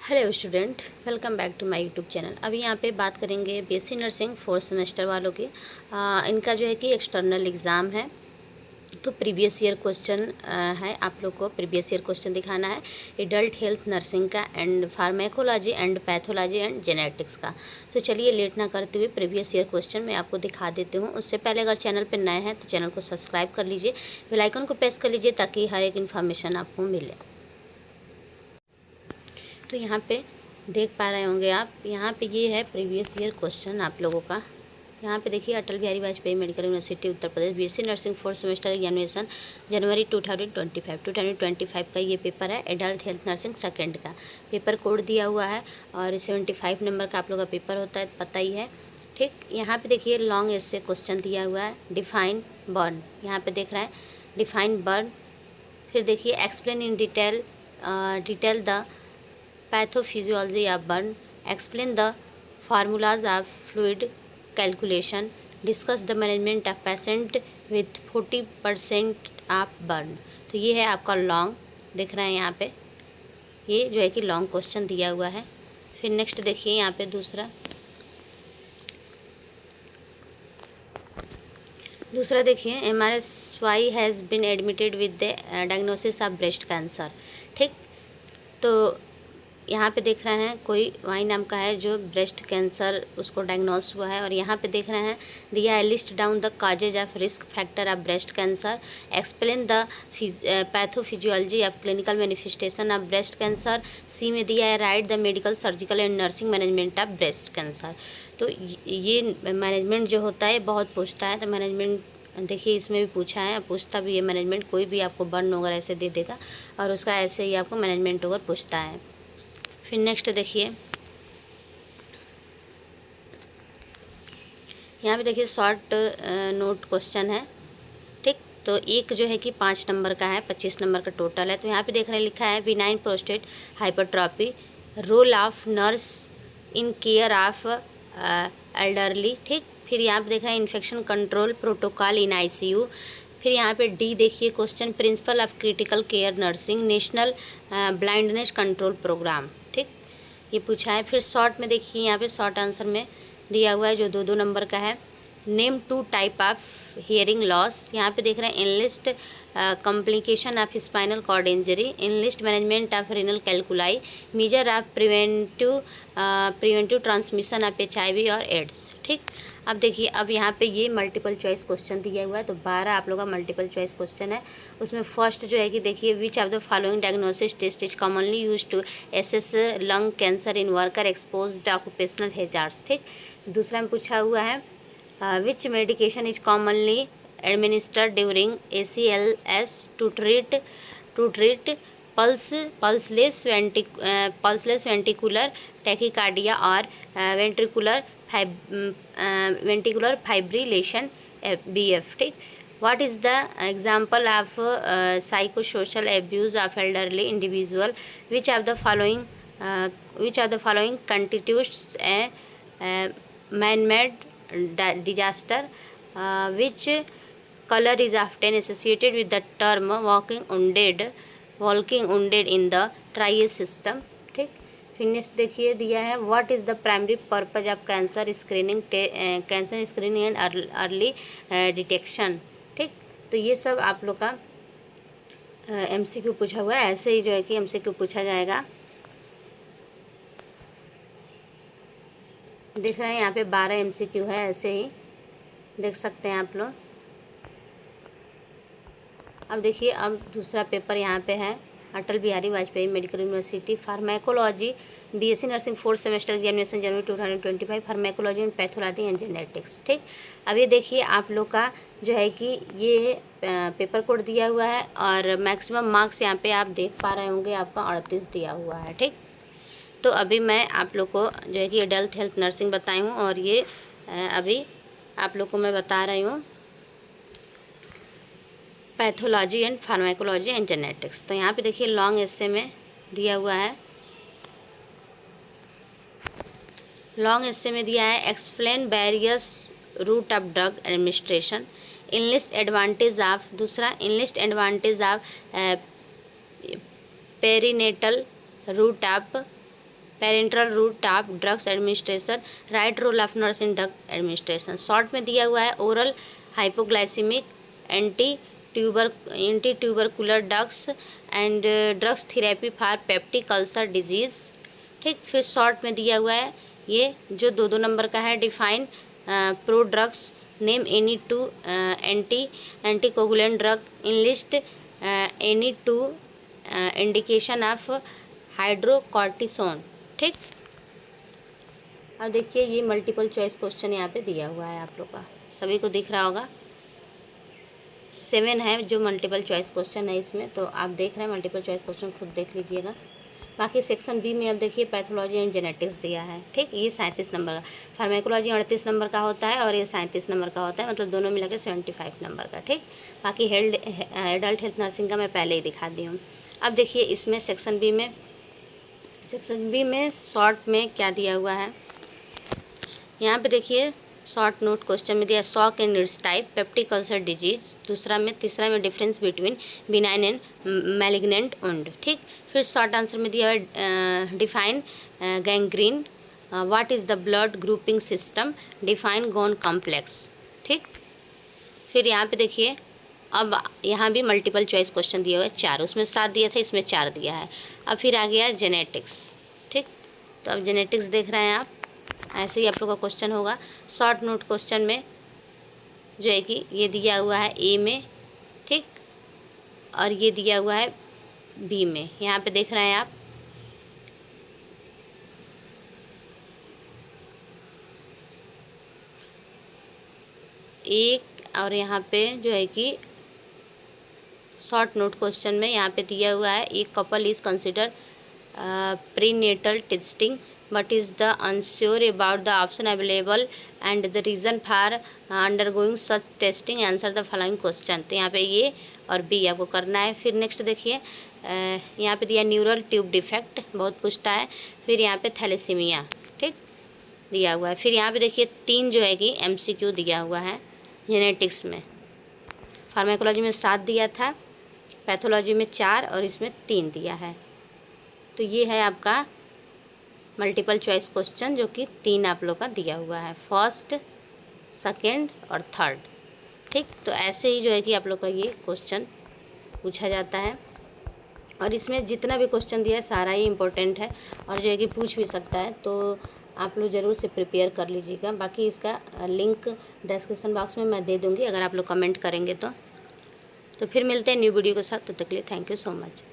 Hello student, welcome back to my YouTube channel. अभी यहाँ पे बात करेंगे बीएससी नर्सिंग फोर्थ सेमेस्टर वालों की। इनका जो है कि एक्सटर्नल एग्ज़ाम है, तो प्रीवियस ईयर क्वेश्चन है। आप लोग को प्रीवियस ईयर क्वेश्चन दिखाना है एडल्ट हेल्थ नर्सिंग का and pharmacology and pathology and genetics का। तो चलिए लेट ना करते हुए प्रीवियस ईयर क्वेश्चन मैं आपको दिखा देती हूँ। उससे पहले अगर चैनल पर नए हैं तो चैनल को सब्सक्राइब कर लीजिए, बेल आइकन को प्रेस कर लीजिए ताकि हर एक इन्फॉर्मेशन आपको मिले। तो यहाँ पे देख पा रहे होंगे आप, यहाँ पे ये है प्रीवियस ईयर क्वेश्चन आप लोगों का। यहाँ पे देखिए, Atal Bihari Vajpayee medical university Uttar Pradesh BSc nursing fourth semester examination जनवरी 2025 का ये पेपर है। एडल्ट हेल्थ नर्सिंग सेकेंड का पेपर कोड दिया हुआ है और 75 नंबर का आप लोग का पेपर होता है, पता ही है। ठीक, यहाँ पे देखिए लॉन्ग एस्से क्वेश्चन दिया हुआ है। डिफाइन बर्न, यहाँ पे देख रहे हैं डिफाइन बर्न। फिर देखिए explain in detail the pathophysiology of burn, explain the formulas of fluid calculation, discuss the management of patient with 40% of burn। तो ये है आपका लॉन्ग, देख रहे हैं यहाँ पे, ये जो है कि लॉन्ग क्वेश्चन दिया हुआ है। फिर नेक्स्ट देखिए यहाँ पे दूसरा देखिए, MRSY has been admitted with the diagnosis of breast cancer. ठीक, तो यहाँ पे देख रहे हैं कोई वाई नाम का है जो ब्रेस्ट कैंसर उसको डायग्नोस हुआ है। और यहाँ पे देख रहे हैं दिया है list down the causes of risk factor of breast cancer, explain the pathophysiology of clinical manifestation of breast cancer. C में दिया है write the medical surgical and nursing management of breast cancer. तो ये मैनेजमेंट जो होता है बहुत पूछता है, तो मैनेजमेंट देखिए इसमें भी पूछा है, पूछता भी है मैनेजमेंट। कोई भी आपको बर्न वगैरह ऐसे दे देगा और उसका ऐसे ही आपको मैनेजमेंट वगैरह पूछता है। फिर नेक्स्ट देखिए, यहाँ पे देखिए शॉर्ट नोट क्वेश्चन है। ठीक, तो एक जो है कि 5 नंबर का है, 25 नंबर का टोटल है। तो यहाँ पे देख रहे हैं लिखा है विनाइन prostate hypertrophy, role of nurse in care of elderly. ठीक, फिर यहाँ पे देखा है infection control protocol in ICU. फिर यहाँ पे डी देखिए question principle of critical care nursing national blindness control programme. ठीक, ये पूछा है। फिर शॉर्ट में देखिए यहाँ पे शॉर्ट आंसर में दिया हुआ है जो 2-2 नंबर का है। Name 2 type of hearing loss, यहाँ पे देख रहे हैं enlist complication of spinal cord injury, enlist management of renal calculi, measure of preventive transmission of HIV और एड्स। ठीक, अब देखिए, अब यहाँ पे ये मल्टीपल चॉइस क्वेश्चन दिया हुआ है। तो 12 आप लोगों का मल्टीपल चॉइस क्वेश्चन है। उसमें फर्स्ट जो है कि देखिए which of the following diagnosis test is commonly use to assess lung cancer in worker exposed occupational hazards. ठीक, दूसरा में पूछा हुआ है which medication is commonly administered during ACLS to treat pulseless ventricular tachycardia और वेंटिकुलर फाइब्रिलेशन BF। ठीक, what is the example of psychosocial abuse of elderly individual? which of the following constitutes a man-made disaster? Which color is often associated with the term walking wounded in the trias system? ठीक, finish देखिए दिया है what is the primary purpose of cancer screening and early detection. ठीक, तो ये सब आप लोग का MCQ पूछा हुआ है। ऐसे ही जो है कि MCQ पूछा जाएगा। देख रहे हैं यहाँ पे 12 MCQ है, ऐसे ही देख सकते हैं आप लोग। अब देखिए, अब दूसरा पेपर यहाँ पे है Atal Bihari Vajpayee medical university pharmacology BSc nursing fourth semester examination जनवरी 2025 pharmacology and pathology and genetics. ठीक, अब ये देखिए आप लोग का जो है कि ये पेपर कोड दिया हुआ है और मैक्सिमम मार्क्स यहाँ पे आप देख पा रहे होंगे आपका 38 दिया हुआ है। ठीक, तो अभी मैं आप लोग को जो है कि एडल्ट हेल्थ नर्सिंग बताई हूँ और ये अभी आप लोग को मैं बता रही हूँ pathology and pharmacology and genetics. तो यहाँ पे देखिए लॉन्ग एस्से में दिया हुआ है, लॉन्ग एस्से में दिया है explain various route of drug administration, enlist advantage of, दूसरा enlist advantage of perinatal route of parental route of drugs administration, write role of nurse in drug administration. Short में दिया हुआ है oral hypoglycaemic anti tubercular drugs and drugs therapy for peptic ulcer disease. ठीक, फिर short में दिया हुआ है ये जो 2 नंबर का है, define pro drugs, name any two anticoagulant drug in list, any two indication of hydrocortisone. ठीक, अब देखिए ये मल्टीपल चॉइस क्वेश्चन यहाँ पे दिया हुआ है, आप लोग का सभी को दिख रहा होगा। 7 है जो मल्टीपल चॉइस क्वेश्चन है इसमें, तो आप देख रहे हैं मल्टीपल चॉइस क्वेश्चन खुद देख लीजिएगा। बाकी सेक्शन बी में अब देखिए पैथोलॉजी एंड जेनेटिक्स दिया है। ठीक, ये 37 नंबर का, फार्मेकोलॉजी 38 नंबर का होता है और ये 37 नंबर का होता है, मतलब दोनों मिला के 75 नंबर का। ठीक, बाकी एडल्ट हेल्थ नर्सिंग का मैं पहले ही दिखा दी हूँ। अब देखिए इसमें सेक्शन बी में शॉर्ट में क्या दिया हुआ है, यहाँ पे देखिए शॉर्ट नोट क्वेश्चन में दिया shock and its type, peptic ulcer disease, तीसरा में difference between benign and malignant wound. ठीक, फिर शॉर्ट आंसर में दिया है define gangrene, what is the blood grouping system, define Ghon complex. ठीक, फिर यहाँ पे देखिए अब यहाँ भी मल्टीपल चॉइस क्वेश्चन दिया हुआ है 4, उसमें 7 दिया था, इसमें 4 दिया है। अब फिर आ गया जेनेटिक्स। ठीक, तो अब जेनेटिक्स देख रहे हैं आप, ऐसे ही आप लोग का क्वेश्चन होगा। शॉर्ट नोट क्वेश्चन में जो है कि ये दिया हुआ है ए में, ठीक, और ये दिया हुआ है बी में। यहाँ पे देख रहे हैं आप, एक, और यहाँ पे जो है कि शॉर्ट नोट क्वेश्चन में यहाँ पे दिया हुआ है एक couple is consider prenatal testing but is the unsure about the option available and the reason for undergoing such testing, answer the following question। तो यहाँ पे ये और बी आपको करना है। फिर नेक्स्ट देखिए यहाँ पे दिया न्यूरल ट्यूब डिफेक्ट, बहुत पूछता है। फिर यहाँ पे थैलेसीमिया, ठीक, दिया हुआ है। फिर यहाँ पे देखिए 3 जो है कि MCQ दिया हुआ है जेनेटिक्स में। फार्माकोलॉजी में 7 दिया था, पैथोलॉजी में 4 और इसमें 3 दिया है। तो ये है आपका मल्टीपल चॉइस क्वेश्चन जो कि 3 आप लोग का दिया हुआ है, फर्स्ट, सेकंड और थर्ड। ठीक, तो ऐसे ही जो है कि आप लोग का ये क्वेश्चन पूछा जाता है और इसमें जितना भी क्वेश्चन दिया है सारा ही इम्पोर्टेंट है और जो है कि पूछ भी सकता है, तो आप लोग ज़रूर से प्रिपेयर कर लीजिएगा। बाकी इसका लिंक डिस्क्रिप्शन बॉक्स में मैं दे दूँगी अगर आप लोग कमेंट करेंगे तो फिर मिलते हैं न्यू वीडियो के साथ। तो तक के लिए थैंक यू सो मच।